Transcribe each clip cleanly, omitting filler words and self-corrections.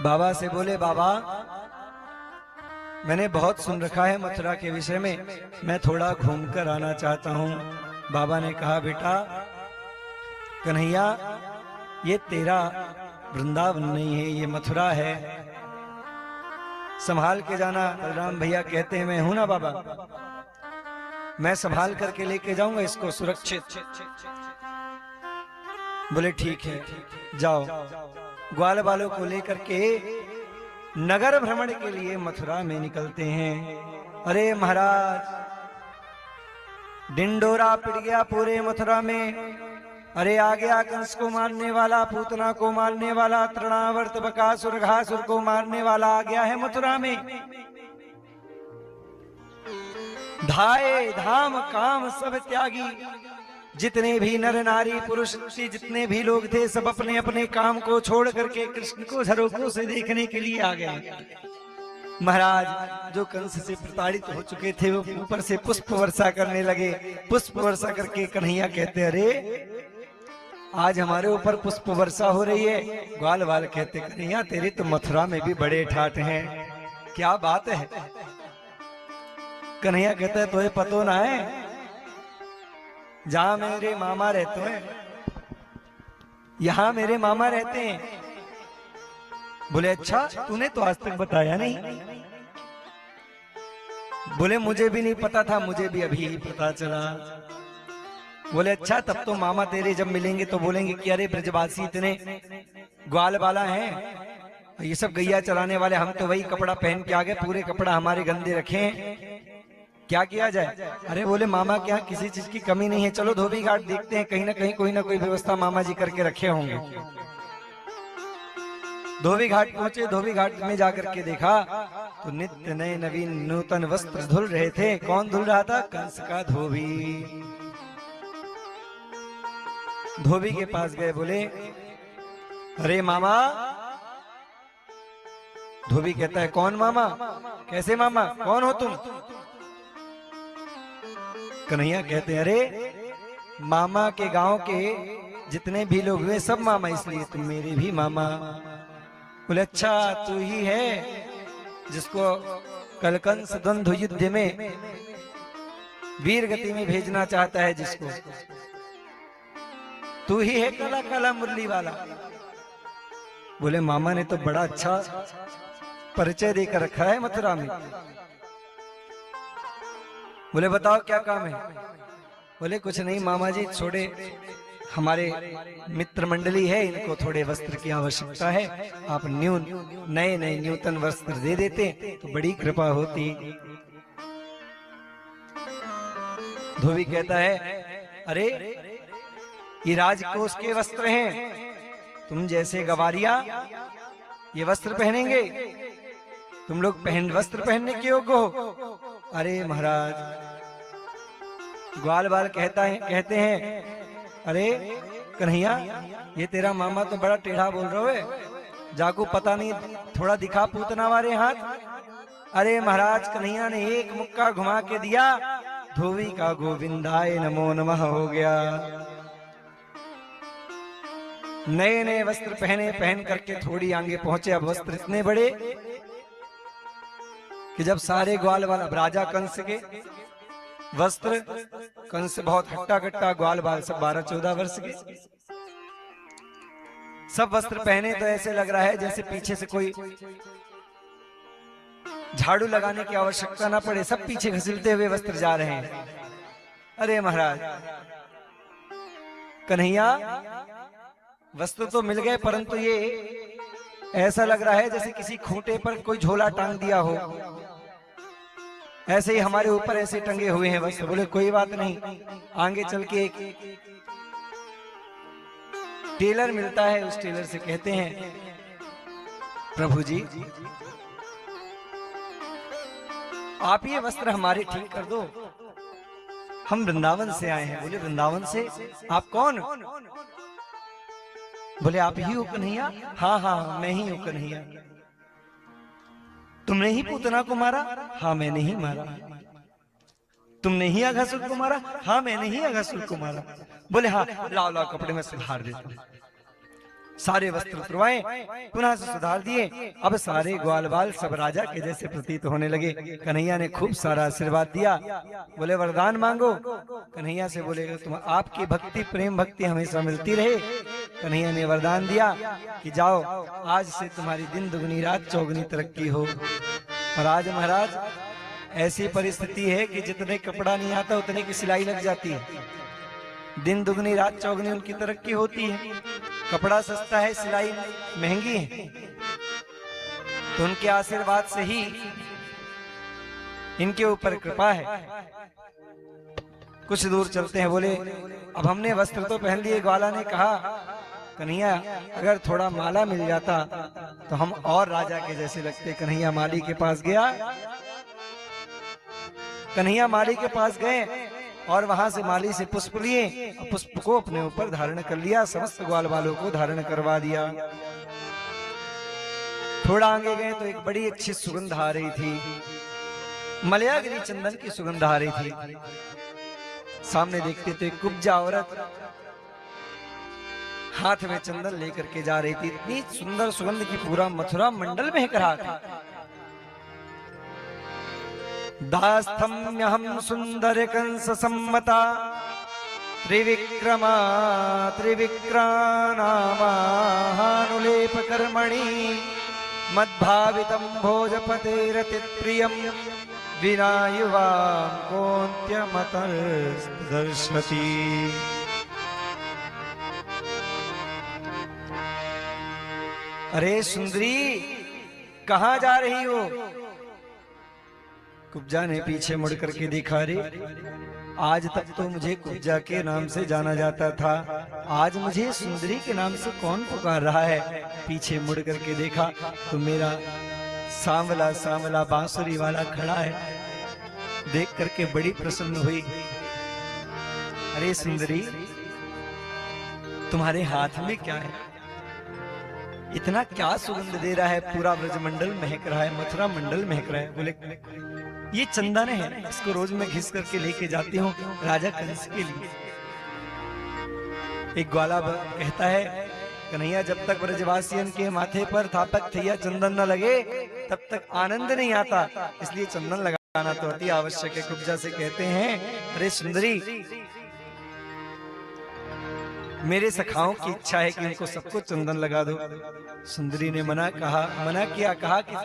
बाबा से बोले, बाबा मैंने बहुत सुन रखा है मथुरा के विषय में, मैं थोड़ा घूमकर आना चाहता हूँ। बाबा ने कहा, बेटा कन्हैया, ये तेरा वृंदावन नहीं है, ये मथुरा है, संभाल के जाना। बलराम भैया कहते हैं, मैं हूं ना बाबा, मैं संभाल करके लेके जाऊंगा इसको सुरक्षित। बोले ठीक है, जाओ। ग्वाल बालों को लेकर के नगर भ्रमण के लिए मथुरा में निकलते हैं। अरे महाराज, डिंडोरा पिट गया पूरे मथुरा में। अरे आ गया कंस को मारने वाला, पूतना को मारने वाला, तृणावर्त बकासुर घासुर को मारने वाला आ गया है मथुरा में। धाए धाम काम सब त्यागी, जितने भी नर नारी पुरुष जितने भी लोग थे, सब अपने अपने काम को छोड़ करके कृष्ण को झरोखों से देखने के लिए आ गए। महाराज जो कंस से प्रताड़ित हो चुके थे, वो ऊपर से पुष्प वर्षा करने लगे। पुष्प वर्षा करके कन्हैया कहते, अरे आज हमारे ऊपर पुष्प वर्षा हो रही है। ग्वाल बाल कहते, कन्हैया तेरे तो मथुरा में भी बड़े ठाठ हैं, क्या बात है। कन्हैया कहता है, तो ये पतो ना है, जहां मेरे मामा रहते हैं, यहां मेरे मामा रहते हैं। बोले अच्छा, तूने तो आज तक बताया नहीं। बोले मुझे भी नहीं पता था, मुझे भी अभी पता चला। बोले अच्छा, तब तो मामा तेरे जब मिलेंगे तो बोलेंगे कि अरे ब्रजवासी इतने ग्वाल वाला हैं, ये सब गैया चलाने वाले, हम तो वही कपड़ा पहन के आ गए, पूरे कपड़ा हमारे गंदे रखे हैं, क्या किया जाए। अरे बोले मामा क्या किसी चीज की कमी नहीं है, चलो धोबी घाट देखते हैं, कहीं ना कहीं कोई ना कोई व्यवस्था मामा जी करके रखे होंगे। धोबी घाट पहुंचे, धोबी घाट में जाकर के देखा तो नित्य नए नवीन नूतन वस्त्र धुल रहे थे। कौन धुल रहा था? कंस का धोबी। धोबी के पास गए, बोले अरे मामा। धोबी कहता है, कौन मामा? कैसे मामा? कौन हो तुम? कन्हैया कहते हैं, अरे मामा के गांव के जितने भी लोग हुए सब मामा, इसलिए तुम मेरे भी मामा। बोले अच्छा, तू ही है जिसको कलकंस द्वंद्व युद्ध में वीर गति में भेजना चाहता है, जिसको तू ही है काला काला मुरली वाला। बोले मामा ने तो बड़ा अच्छा परिचय देकर रखा है मथुरा में। बोले बताओ क्या काम है? बोले कुछ नहीं मामा जी, थोड़े हमारे मित्र मंडली है, इनको थोड़े वस्त्र की आवश्यकता है, आप नए नए न्यूतन वस्त्र दे देते तो बड़ी कृपा होती। धोबी कहता है, अरे ये राजकोष के वस्त्र हैं, तुम जैसे गवारिया ये वस्त्र पहनेंगे? तुम लोग वस्त्र पहनने के योग्य हो? अरे महाराज, ग्वाल बाल कहते हैं, अरे कन्हैया ये तेरा मामा तो बड़ा टेढ़ा बोल रहा है, जाको पता नहीं, थोड़ा दिखा पूतना वाले हाथ। अरे महाराज, कन्हैया ने एक मुक्का घुमा के दिया, धोबी का गोविंदाय नमो नमः हो गया। नए नए वस्त्र पहन करके थोड़ी आगे पहुंचे। अब वस्त्र इतने बड़े कि जब सारे ग्वाल वाला राजा कंस के वस्त्र, कंस बहुत हट्टा कट्टा, ग्वाल बाल सब 12-14 वर्ष के, सब वस्त्र पहने तो ऐसे लग रहा है जैसे पीछे से कोई झाड़ू लगाने की आवश्यकता ना पड़े, सब पीछे घसीलते हुए वस्त्र जा रहे हैं। अरे महाराज, कन्हैया वस्त्र तो मिल गए, परंतु ये ऐसा लग रहा है जैसे किसी खूंटे पर कोई झोला टांग दिया हो, ऐसे ही हमारे ऊपर ऐसे टंगे हुए हैं वस्त्र। बोले कोई बात नहीं, आगे चल के एक टेलर मिलता है, उस टेलर से कहते हैं, प्रभु जी आप ये वस्त्र हमारे ठीक कर दो, हम वृंदावन से आए हैं। बोले वृंदावन से? आप कौन? बोले आप ही हो कन्हैया? हाँ हाँ मैं ही हूं कन्हैया। तुमने ही पूतना को मारा? हाँ मैंने ही मारा। तुमने ही अघासुर को मारा? हाँ मैंने ही अघासुर को मारा। बोले हाँ, लाओ लाओ कपड़े में सुधार देता हूं। सारे वस्त्र उतरवाए, पुनः से सुधार दिए। अब सारे ग्वाल बाल सब राजा के जैसे प्रतीत होने लगे। कन्हैया ने खूब सारा आशीर्वाद दिया। बोले वरदान मांगो। कन्हैया से बोले तुम आपकी भक्ति प्रेम भक्ति हमेशा मिलती रहे। कन्हैया ने वरदान दिया कि जाओ आज से तुम्हारी दिन दुगनी रात चौगुनी तरक्की हो। और आज महाराज ऐसी परिस्थिति है कि जितने कपड़ा नहीं आता उतने की सिलाई लग जाती है। दिन दुगनी रात चौगुनी उनकी तरक्की होती है। कपड़ा सस्ता है, सिलाई महंगी है। तो उनके आशीर्वाद से ही इनके ऊपर कृपा है। कुछ दूर चलते हैं। बोले अब हमने वस्त्र तो पहन लिए। ग्वाला ने कहा कन्हैया अगर थोड़ा माला मिल जाता तो हम और राजा के जैसे लगते। कन्हैया माली के पास गया। कन्हैया माली के पास गए और वहां से माली से पुष्प लिए। पुष्प को अपने ऊपर धारण कर लिया। समस्त ग्वाल वालों को धारण करवा दिया। थोड़ा आगे गए तो एक बड़ी अच्छी सुगंध आ रही थी। मलयागिरी चंदन की सुगंध आ रही थी। सामने देखते तो एक कुब्जा औरत हाथ में चंदन लेकर के जा रही थी। इतनी सुंदर सुगंध की पूरा मथुरा मंडल महक रहा था। दास्थम्यहं सुंदर कंस सम्मता त्रिविक्रमा त्रिविक्रानामानुलेप कर्मणि मद्भावितं भोजपतेरतिप्रियं विना युवां कोऽन्त्यमतर्दर्शति। अरे सुंदरी कहाँ जा रही हो? कुब्जा ने पीछे मुड़ करके देखा। रे आज तक तो मुझे कुब्जा के नाम से जाना जाता था, आज मुझे सुंदरी के नाम से कौन पुकार रहा है? पीछे मुड़ करके देखा तो मेरा सांवला सांवला बांसुरी वाला खड़ा है। देख करके बड़ी प्रसन्न हुई। अरे सुंदरी तुम्हारे हाथ में क्या है? इतना क्या सुगंध दे रहा है? पूरा ब्रजमंडल महक रहा है, मथुरा मंडल महक रहा है। बोले ये चंदन है, इसको रोज मैं घिस करके लेके जाती हूँ राजा कंस के लिए। एक ग्वाला कहता है कन्हैया जब तक ब्रजवासियन के माथे पर थापक थैया चंदन न लगे तब तक आनंद नहीं आता, इसलिए चंदन लगाना तो अति आवश्यक है। कुब्जा से कहते हैं अरे सुंदरी मेरे सखाओं की इच्छा है कि इनको सबको चंदन लगा दो। सुंदरी ने मना किया, कहा कि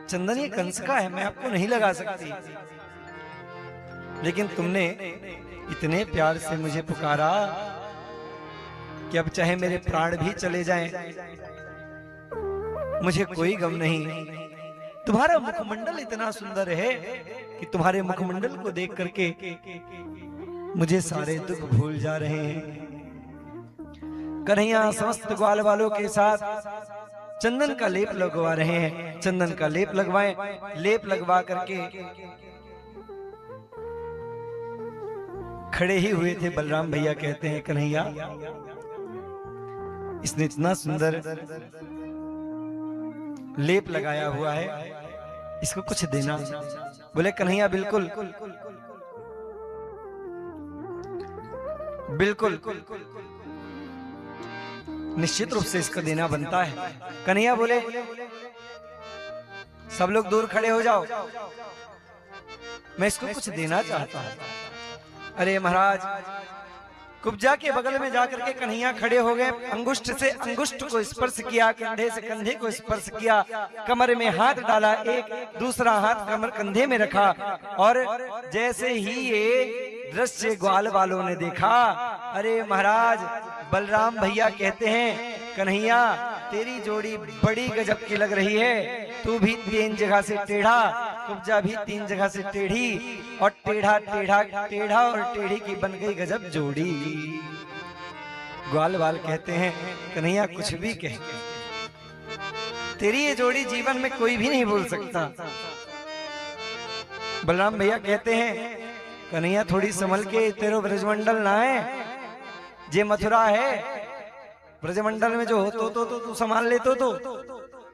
चंदन ये कंस का है, मैं आपको नहीं लगा सकती। लेकिन तुमने इतने प्यार से मुझे पुकारा कि अब चाहे मेरे प्राण भी चले जाएं, मुझे कोई गम नहीं। तुम्हारा मुखमंडल इतना सुंदर है कि तुम्हारे मुखमंडल को देख करके मुझे सारे दुख भूल जा रहे हैं। कन्हैया समस्त ग्वाल वालों के साथ चंदन का लेप लगवा रहे हैं। चंदन का लेप लगवाएं। लेप लगवा करके खड़े ही हुए थे। बलराम भैया कहते हैं कन्हैया इसने इतना सुंदर लेप लगाया हुआ है, इसको कुछ देना। बोले कन्हैया बिल्कुल बिल्कुल निश्चित रूप से इसको देना बनता है। कन्हैया बोले सब लोग दूर खड़े हो जाओ, मैं इसको कुछ देना चाहता हूं। अरे महाराज कुब्जा के बगल में जाकर के कन्हैया खड़े हो गए। अंगुष्ठ से अंगुष्ठ को स्पर्श किया, कंधे से कंधे को स्पर्श किया, कमर में हाथ डाला, एक दूसरा हाथ कमर कंधे में रखा। और जैसे ही ये दृश्य ग्वाल वालों ने देखा, अरे महाराज बलराम भैया कहते हैं कन्हैया तेरी जोड़ी बड़ी गजब की लग रही है। तू भी 3 जगह से टेढ़ा, कुब्जा भी 3 जगह से टेढ़ी, और टेढ़ा टेढ़ा टेढ़ा और टेढ़ी की बन गई गजब जोड़ी। ग्वाल वाल कहते हैं कन्हैया कुछ भी कहे, तेरी ये जोड़ी जीवन में कोई भी नहीं भूल सकता। बलराम भैया कहते हैं कन्हैया थोड़ी संभल के, तेरो ब्रजमंडल ना है, जे मथुरा है। ब्रजमंडल में जो हो तो तू संभाल ले तो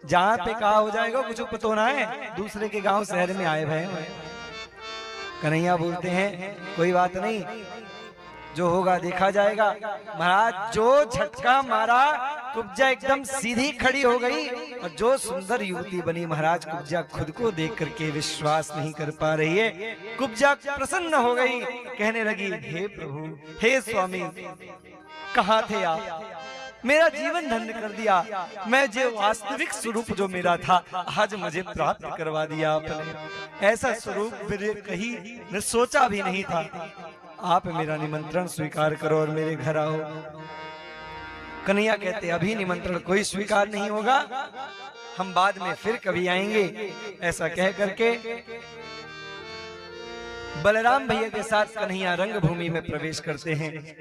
जहां पे कहा हो जाएगा कुछ पतो ना है, दूसरे के गांव शहर में आए भय। कन्हैया बोलते हैं कोई बात नहीं, जो होगा देखा जाएगा। महाराज जो झटका मारा कुब्जा एकदम सीधी खड़ी हो गई और जो सुंदर युवती बनी महाराज, कुब्जा खुद को देख करके विश्वास नहीं कर पा रही है। कुब्जा प्रसन्न हो गई, कहने लगी, हे प्रभु, हे स्वामी, कहाँ थे आप? मेरा जीवन धन्य कर दिया। मैं जो वास्तविक स्वरूप जो मेरा था आज मुझे प्राप्त करवा दिया आपने। ऐसा स्वरूप मेरे कहीं ने सोचा भी नहीं था। आप मेरा निमंत्रण स्वीकार करो और मेरे घर आओ। कन्हैया कहते, अभी निमंत्रण कोई स्वीकार नहीं होगा, हम बाद में फिर कभी आएंगे। ऐसा कह करके बलराम भैया के साथ कन्हैया रंगभूमि में प्रवेश करते हैं।